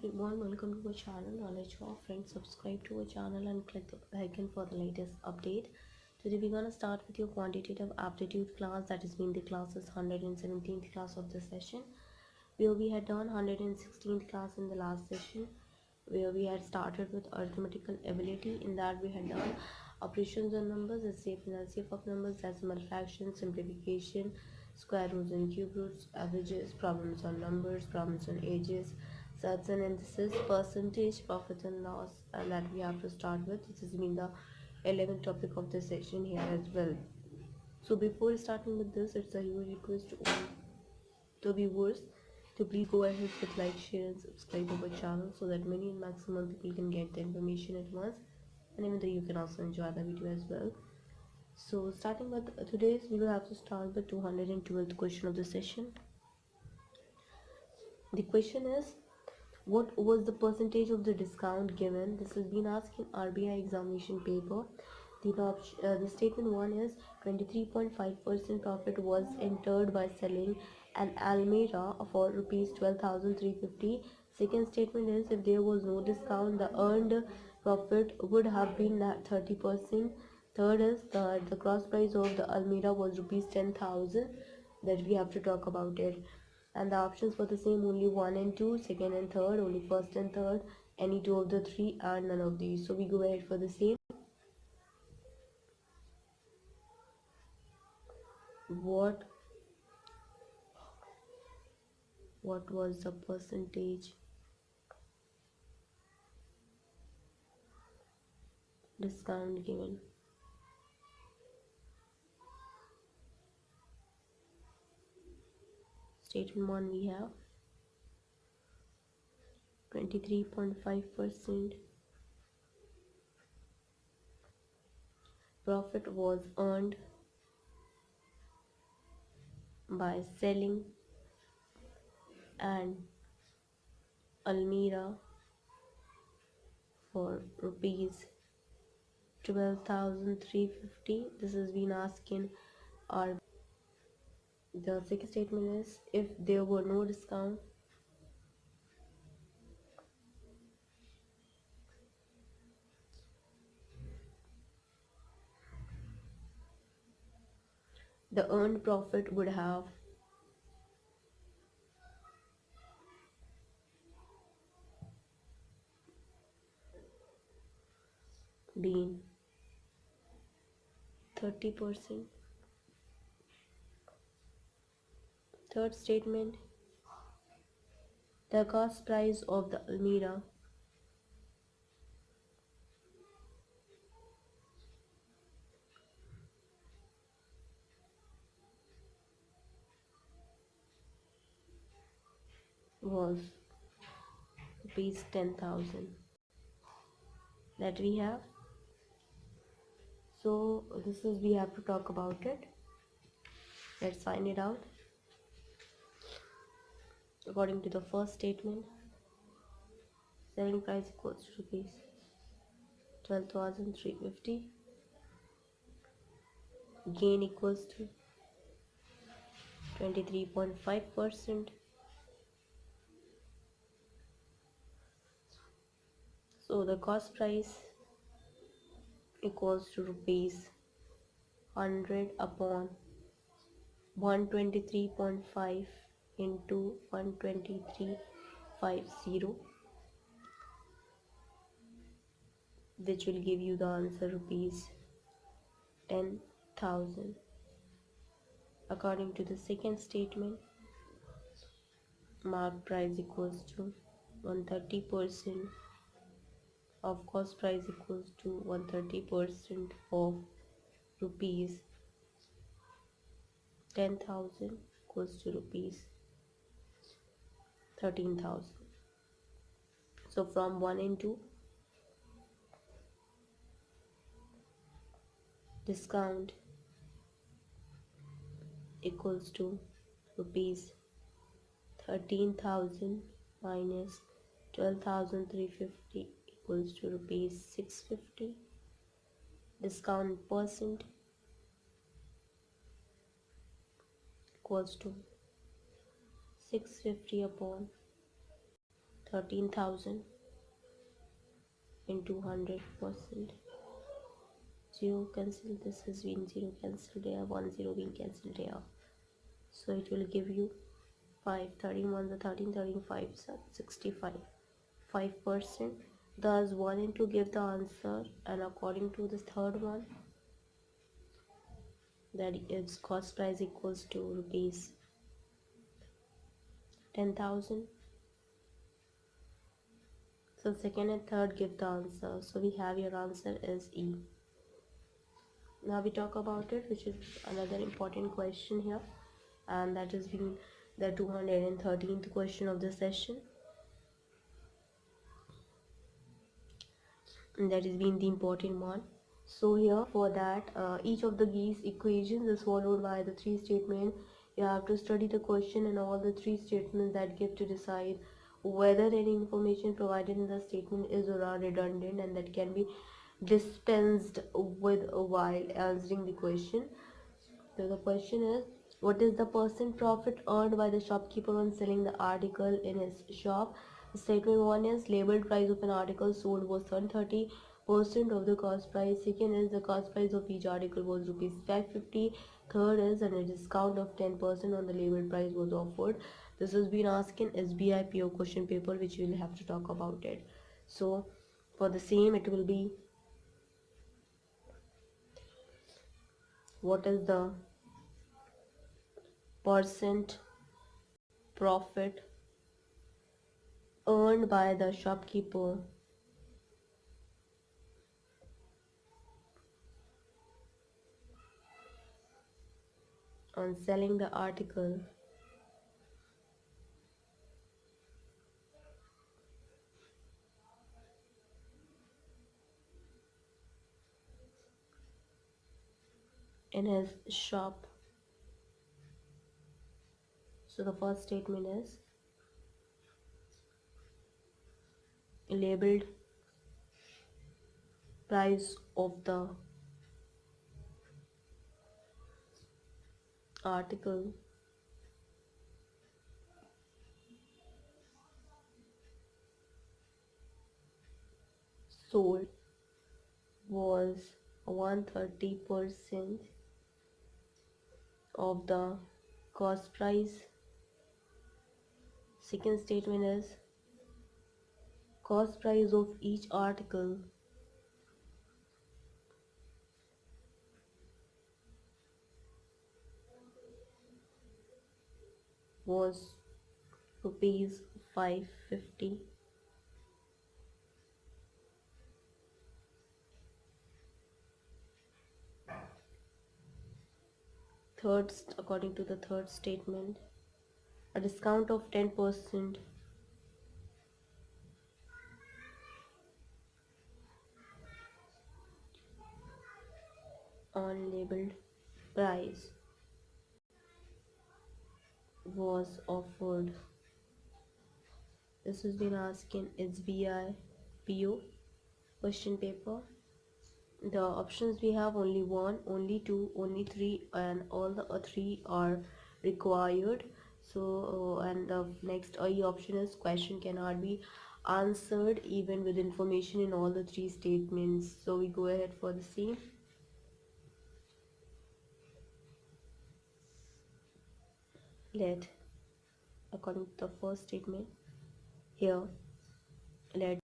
everyone, welcome to our channel Knowledge of Friends. Subscribe to our channel and click the bell icon for the latest update. Today we're gonna start with your quantitative aptitude class, that has been the classes 117th class of the session, where we had done 116th class in the last session, where we had started with arithmetical ability. In that we had done operations on numbers, SCF and LCF of numbers, decimal fractions, simplification, square roots and cube roots, averages, problems on numbers, problems on ages, sets and indices, percentage, profit and loss, and that we have to start with. This has been the 11th topic of the session here as well. So before starting with this, it's a huge request to all the viewers to please go ahead with like, share and subscribe to our channel so that many and maximum people can get the information at once, and even though you can also enjoy the video as well. So starting with today's, we will have to start the 212th question of the session. The question is, what was the percentage of the discount given? This has been asked in RBI examination paper. The statement 1 is 23.5% profit was entered by selling an Almira for rupees 12,350. Second statement is, if there was no discount, the earned profit would have been 30%. Third is the cross price of the Almira was rupees 10,000. That we have to talk about it. And the options for the same, only 1 and 2, second and third, only first and third, any two of the three, and none of these. So we go ahead for the same. What was the percentage discount given? Statement 1 we have 23.5% profit was earned by selling an Almira for rupees 12,350. This has been asked in our. The second statement is, if there were no discount, the earned profit would have been 30%. Third statement, the cost price of the Almira was rupees 10,000. That we have. So this is, we have to talk about it. Let's find it out. According to the first statement, selling price equals to rupees 12,350. Gain equals to 23.5%. So the cost price equals to rupees 100 upon 123.5 into 123.50, which will give you the answer rupees 10,000. According to the second statement, mark price equals to 130% of cost price equals to 130% of rupees 10,000 equals to rupees 13,000. So from 1 and 2, discount equals to rupees 13,000 minus 12,350 equals to rupees 650. Discount percent equals to 650 upon 13,000 into 100%. 0 cancel, this has been 0 cancelled here, 1 0 being cancelled here. So it will give you 5, 13 1 the 13, 13 5 65, 5%. Thus 1 and 2 give the answer, and according to the third one, that is cost price equals to rupees 10,000. So second and third give the answer. So we have your answer is E. Now we talk about it, which is another important question here, and that has been the 213th question of the session, and that has been the important one. So here for that, each of these equations is followed by the three statements. You have to study the question and all the three statements that give to decide whether any information provided in the statement is or are redundant and that can be dispensed with while answering the question. So the question is, what is the percent profit earned by the shopkeeper on selling the article in his shop? Statement 1 is labeled price of an article sold was 130% of the cost price. Second is the cost price of each article was rupees 550. Third is and a discount of 10% on the labeled price was offered. This has been asked in SBI PO question paper, which we will have to talk about it. So for the same, it will be, what is the percent profit earned by the shopkeeper on selling the article in his shop. So the first statement is labeled price of the article sold was 130% of the cost price. Second statement is cost price of each article was rupees 550. Third, according to the third statement, a discount of 10% on labeled price was offered. This has been asked in SBI PO question paper. The options we have only one, only two, only three, and all the three are required. So and the next E option is question cannot be answered even with information in all the three statements. So we go ahead for the same. Let, according to the first statement here, let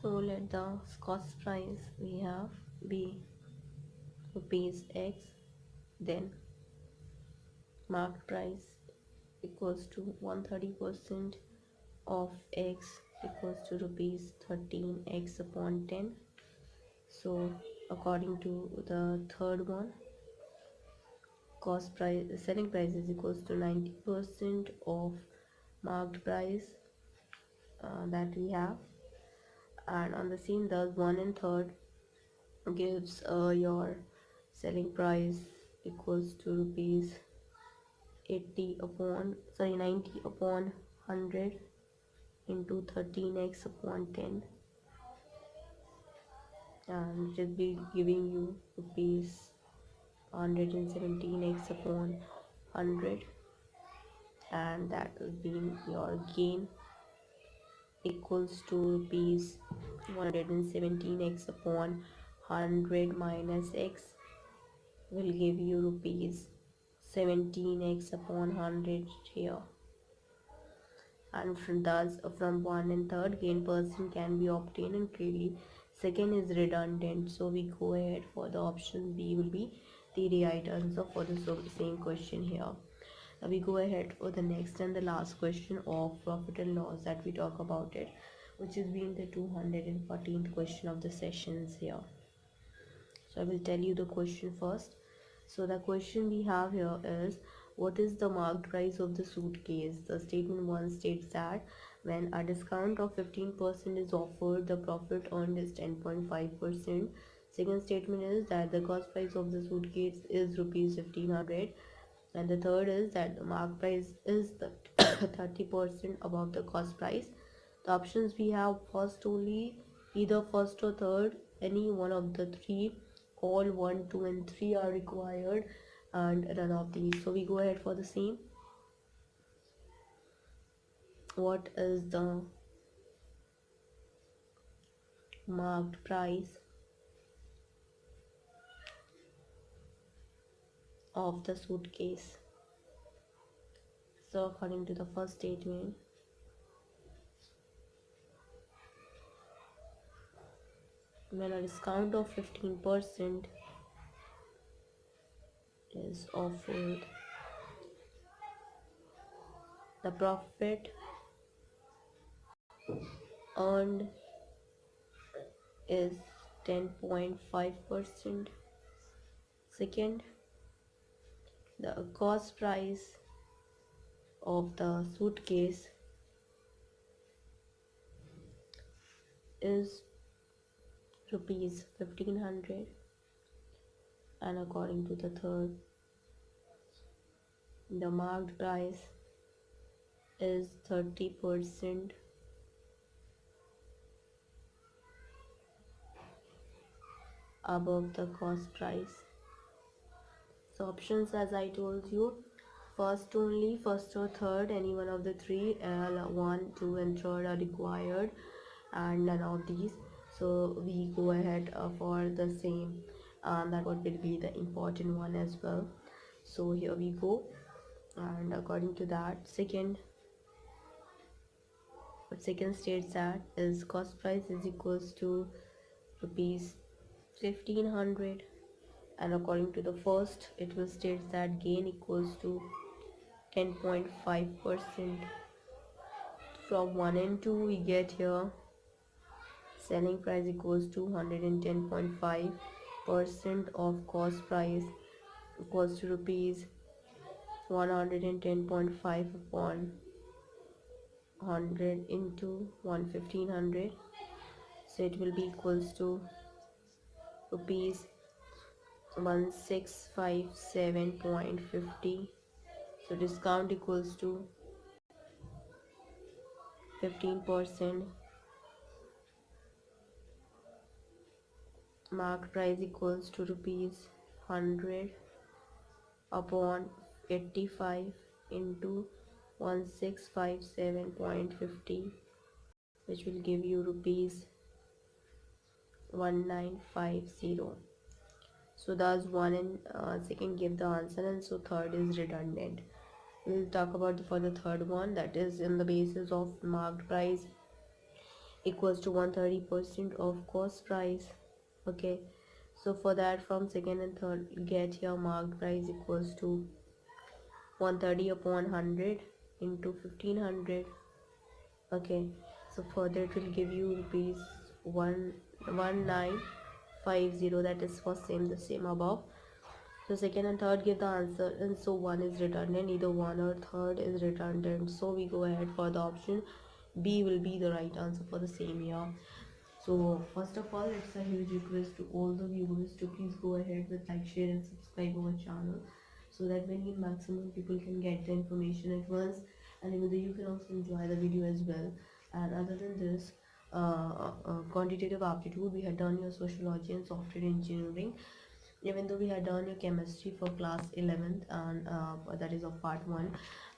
let the cost price we have be rupees X, then marked price equals to 130% of X equals to rupees 13x upon 10. So according to the third one, cost price selling price is equals to 90% of marked price that we have, and on the same, thus one and third gives your selling price equals to rupees 90 upon 100 into 13x upon 10, and it will be giving you rupees 117x upon 100. and that will be your gain equals to rupees 117. X upon 100 minus x will give you rupees 17x upon 100 here. And from 1 and third gain percent can be obtained, and clearly second is redundant, so we go ahead for the option B will be the right answer for the same question here. Now we go ahead for the next and the last question of profit and loss that we talk about it, which is being the 214th question of the sessions here. So I will tell you the question first. So the question we have here is, what is the marked price of the suitcase? The statement 1 states that when a discount of 15% is offered, the profit earned is 10.5%. Second statement is that the cost price of the suitcase is rupees 1500, and the third is that the marked price is the 30% above the cost price. The options we have: first only, either first or third, any one of the three, all 1, 2 and 3 are required, and none of these. So we go ahead for the same. What is the marked price of the suitcase? So according to the first statement, when a discount of 15% is offered, the profit earned is 10.5%. Second, the cost price of the suitcase is rupees 1500, and according to the third, the marked price is 30% above the cost price. So options, as I told you, first only, first or third, any one of the three, L1, 2 and third are required, and none of these. So we go ahead for the same, that what will be the important one as well. So here we go, and according to that, second states that is cost price is equals to rupees 1500, and according to the first, it will state that gain equals to 10.5%. From 1 and 2 we get here selling price equals to 110.5% of cost price equals to rupees 110.5 upon 100 into 1500, so it will be equals to rupees 1657.50. So discount equals to 15%, marked price equals to rupees 100 upon 85 into 1657.50, which will give you rupees 1950. So thus one and second give the answer, and so third is redundant. We'll talk about for the third one, that is in the basis of marked price equals to 130% of cost price. Okay, so for that, from second and third get here marked price equals to 130 upon 100 into 1500. Okay, so further it will give you rupees 1950, that is for the same above. So second and third give the answer, and so one is redundant, either one or third is redundant, so we go ahead for the option B will be the right answer for the same year. So first of all, it's a huge request to all the viewers to please go ahead with like, share and subscribe our channel, so that many maximum people can get the information at once, and even though you can also enjoy the video as well. And other than this, quantitative aptitude, we had done your sociology and software engineering. even though we had done your chemistry for class 11th, and that is of part 1,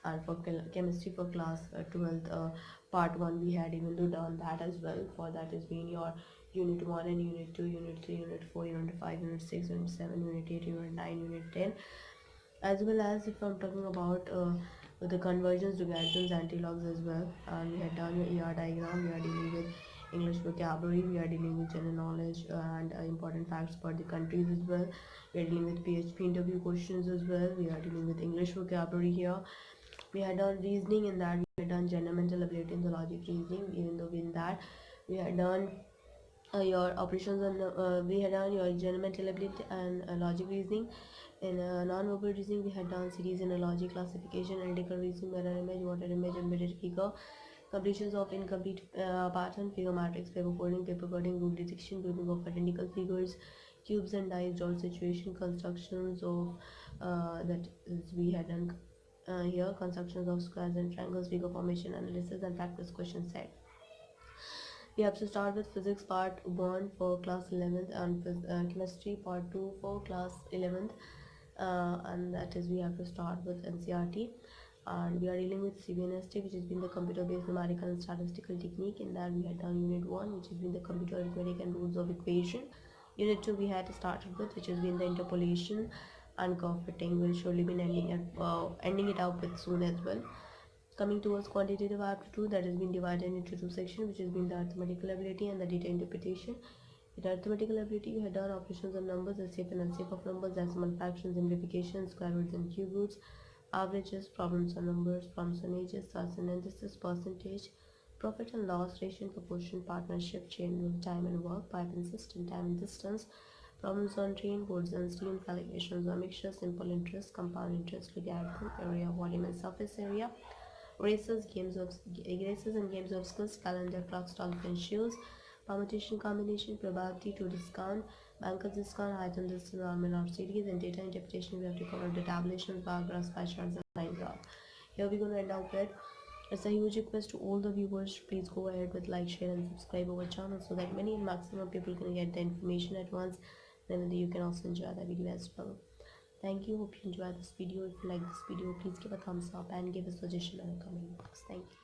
and for chemistry for class 12th, part 1, we had even though done that as well. For that has been your unit 1 and unit 2, unit 3, unit 4, unit 5, unit 6, unit 7, unit 8, unit 9, unit 10, as well as if I'm talking about the conversions, regressions, antilogs as well. And we had done your ER diagram. We are dealing with English vocabulary. We are dealing with general knowledge and important facts about the countries as well. We are dealing with PHP interview questions as well. We are dealing with English vocabulary here. We had done reasoning. In that we had done general mental ability in the logic reasoning. Even though in that we had done your operations on we had done your general mental ability and logic reasoning. In non-verbal reasoning, we had done series analogy, classification, analytical reasoning, mirror image, water image, embedded figure, completions of incomplete pattern, figure matrix, paper coding, rule detection, grouping of identical figures, cubes and dice, dot situation, constructions of that is we had done here, constructions of squares and triangles, figure formation analysis, and practice question set. We have to start with physics part 1 for class 11th, and chemistry part 2 for class 11th, and that is we have to start with NCRT. And we are dealing with CBNST, which has been the computer based numerical and statistical technique. In that we had done unit 1, which has been the computer arithmetic and rules of equation. Unit 2 we had started with, which has been the interpolation and curve fitting. We'll surely be ending it out with soon as well. Coming towards quantitative aptitude, that has been divided into two sections, which has been the arithmetical ability and the data interpretation. In arithmetical ability, we had done operations on numbers, SCF and LCF of numbers, decimal fractions, simplification, square roots and cube roots, averages, problems on numbers, problems on ages, synthesis, percentage, profit and loss, ratio and proportion, partnership, chain rule, time and work, pipe and system, time and distance, problems on train, boards and steam, calculations on mixture, simple interest, compound interest, logarithm, area, volume and surface area, races, and games of skills, calendar, clocks, dolphin shoes, permutation, combination, probability to discount, bankers discount, item discount, normal or series, and data interpretation. We have to cover the tabulations, bar graphs, pie charts, and line graph. Here we're gonna end out with. It's a huge request to all the viewers. Please go ahead with like, share, and subscribe our channel so that many and maximum people can get the information at once. Then you can also enjoy the video as well. Thank you. Hope you enjoyed this video. If you like this video, please give a thumbs up and give a suggestion in the comment box. Thank you.